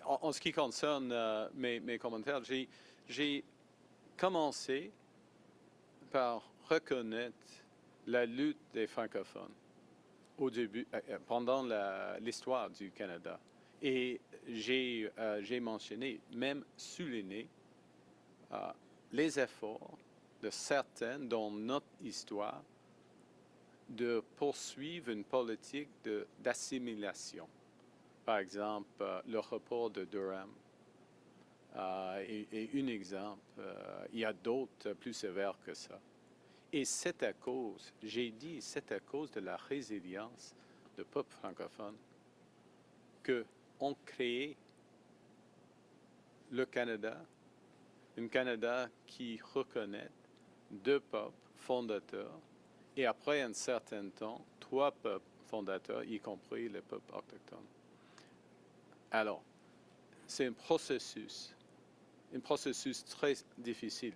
en ce qui concerne mes commentaires, j'ai commencé par reconnaître la lutte des francophones au début, pendant l'histoire du Canada. Et j'ai mentionné, même souligné, euh, les efforts de certains dans notre histoire de poursuivre une politique d'assimilation. Par exemple, le report de Durham est un exemple. Il y a d'autres plus sévères que ça. Et c'est à cause, j'ai dit, c'est à cause de la résilience du peuple francophone qu'on crée le Canada, un Canada qui reconnaît deux peuples fondateurs et après un certain temps, trois peuples fondateurs, y compris le peuple autochtone. Alors, c'est un processus très difficile.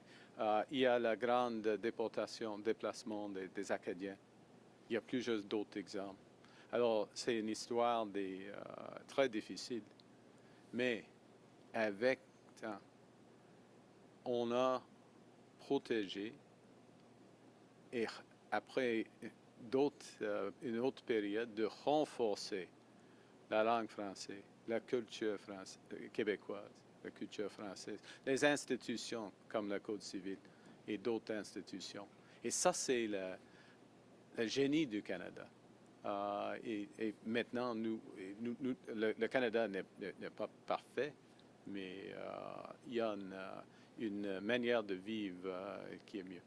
Il y a la grande déportation, déplacement des Acadiens. Il y a plusieurs d'autres exemples. Alors, c'est une histoire très difficile. Mais avec temps, on a protégé et après une autre période de renforcer la langue française, la culture québécoise, la culture française, les institutions comme le Code civil et d'autres institutions. Et ça, c'est le génie du Canada. Et maintenant, le Canada n'est pas parfait, mais il y a une manière de vivre qui est mieux.